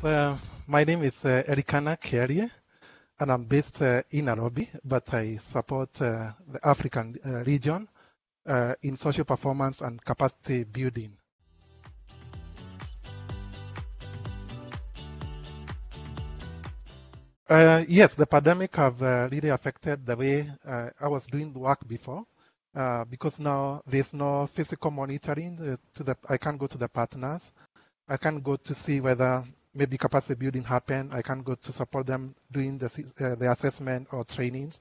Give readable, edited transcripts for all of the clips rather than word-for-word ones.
My name is Elikanah Ng'ang'a, and I'm based in Nairobi, but I support the African region in social performance and capacity building. Yes, the pandemic have really affected the way I was doing work before, because now there's no physical monitoring. I can't go to the partners. I can't go to see whether maybe capacity building happened. I can't go to support them doing the assessment or trainings.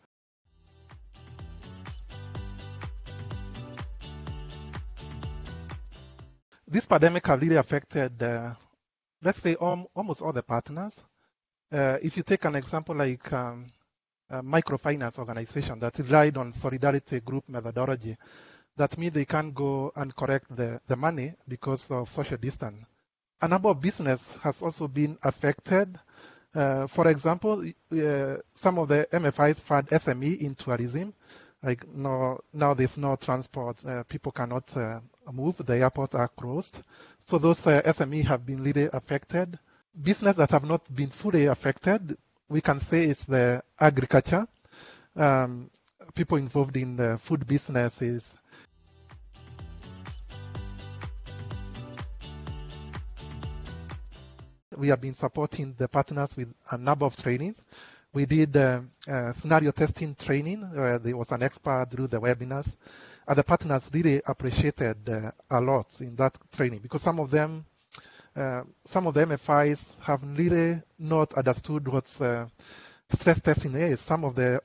This pandemic has really affected, let's say, almost all the partners. If you take an example like a microfinance organization that relied on solidarity group methodology, that means they can't go and collect the money because of social distance. A number of business has also been affected. For example, some of the MFIs fund SME in tourism. Like now there's no transport. People cannot move. The airports are closed. So those SME have been really affected. Business that have not been fully affected, we can say it's the agriculture. People involved in the food businesses. We have been supporting the partners with a number of trainings. We did scenario testing training where there was an expert through the webinars. And the partners really appreciated a lot in that training because some of the MFIs have really not understood what stress testing is. Some of the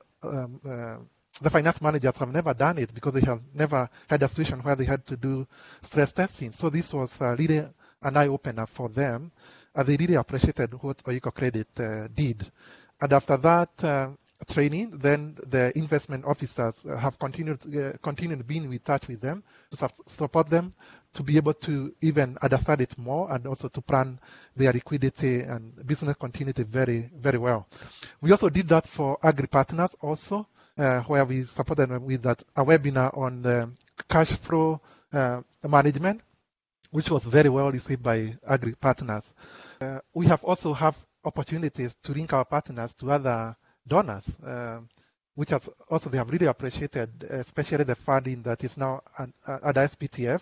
finance managers have never done it because they have never had a situation where they had to do stress testing. So this was really an eye-opener for them. They really appreciated what Oikocredit did. And after that training, then the investment officers have continued being in touch with them to support them to be able to even understand it more and also to plan their liquidity and business continuity very, very well. We also did that for agri partners also, where we supported them with a webinar on the cash flow management, which was very well received by agri partners. We have also have opportunities to link our partners to other donors, which has also they have really appreciated, especially the funding that is now at SPTF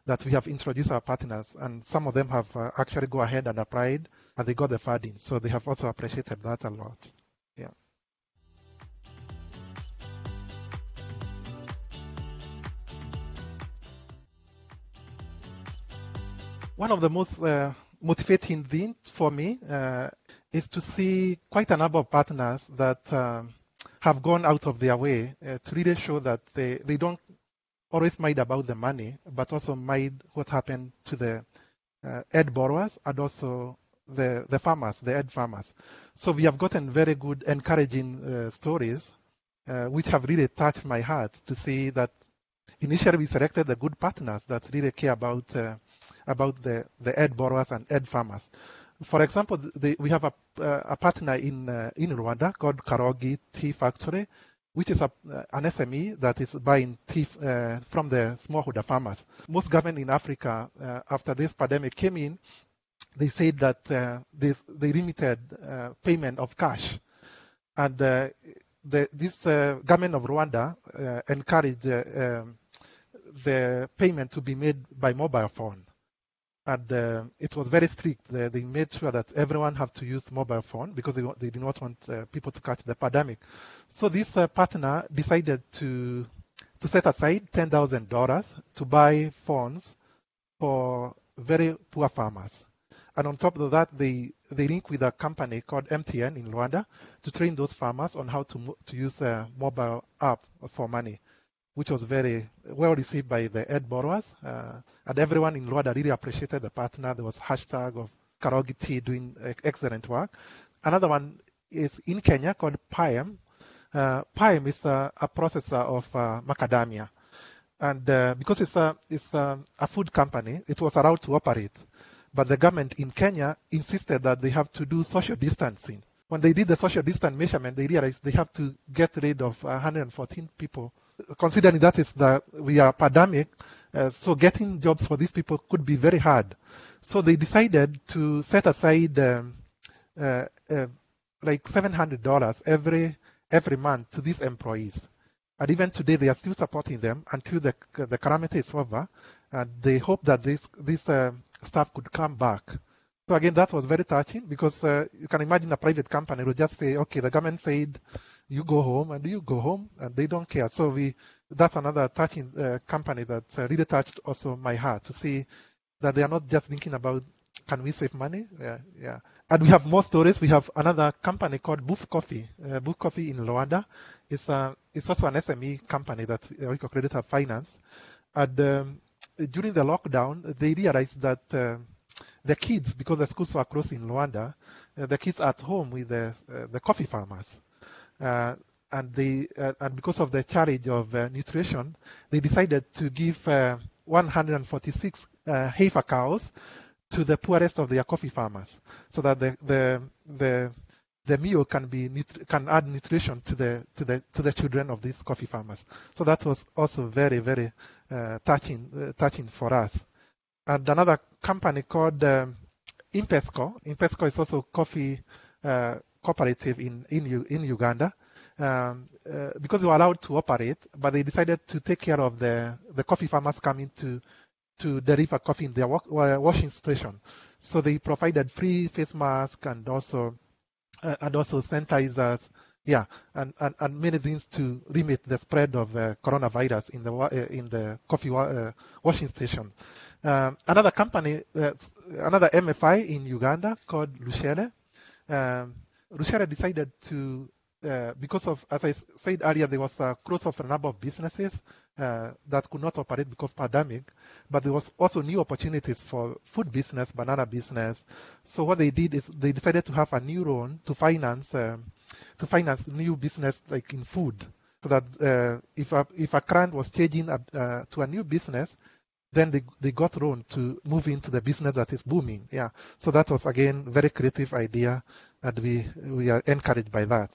that we have introduced our partners, and some of them have actually go ahead and applied and they got the funding. So they have also appreciated that a lot. Yeah. One of the most motivating things for me is to see quite a number of partners that have gone out of their way to really show that they don't always mind about the money, but also mind what happened to the ed borrowers and also the farmers, the ed farmers. So we have gotten very good, encouraging stories, which have really touched my heart to see that initially we selected the good partners that really care about the ed borrowers and ed farmers. For example, we have a partner in Rwanda called Karogi Tea Factory, which is an SME that is buying tea from the smallholder farmers. Most governments in Africa, after this pandemic came in, they said that they limited payment of cash. And this government of Rwanda encouraged the payment to be made by mobile phone. And it was very strict. They made sure that everyone have to use mobile phone because they did not want people to catch the pandemic. So this partner decided to set aside $10,000 to buy phones for very poor farmers. And on top of that, they link with a company called MTN in Rwanda to train those farmers on how to use the mobile app for money, which was very well received by the ed borrowers. And everyone in Rwanda really appreciated the partner. There was hashtag of Karogi Tea doing excellent work. Another one is in Kenya called PIAM. PIAM is a processor of macadamia. And because it's a food company, it was allowed to operate. But the government in Kenya insisted that they have to do social distancing. When they did the social distance measurement, they realized they have to get rid of 114 people. Considering that we are pandemic, So getting jobs for these people could be very hard. So they decided to set aside like $700 every month to these employees. And even today, they are still supporting them until the calamity is over. And they hope that this staff could come back. So again, that was very touching because you can imagine a private company will just say, okay, the government said you go home, and you go home, and they don't care. So that's another touching company that really touched also my heart to see that they are not just thinking about can we save money? Yeah. And we have more stories. We have another company called Booth Coffee. Booth Coffee in Rwanda. It's also an SME company that Oikocredit have financed. And during the lockdown, they realized that the kids, because the schools were closed in Rwanda, the kids at home with the coffee farmers. And because of the challenge of nutrition, they decided to give 146 heifer cows to the poorest of their coffee farmers, so that the meal can add nutrition to the children of these coffee farmers. So that was also very, very touching for us. And another company called Impesco. Impesco is also coffee cooperative in Uganda. Because they were allowed to operate, but they decided to take care of the coffee farmers coming to deliver coffee in their washing station. So they provided free face masks and also sanitizers, and many things to limit the spread of coronavirus in the coffee washing station. Another company, another MFI in Uganda called Luchere. Luchere decided to, because of, as I said earlier, there was a close of a number of businesses that could not operate because of pandemic, but there was also new opportunities for food business, banana business. So what they did is they decided to have a new loan to finance new business like in food, so that if a client was changing to a new business, then they got loan to move into the business that is booming. Yeah. So that was again very creative idea, and we are encouraged by that.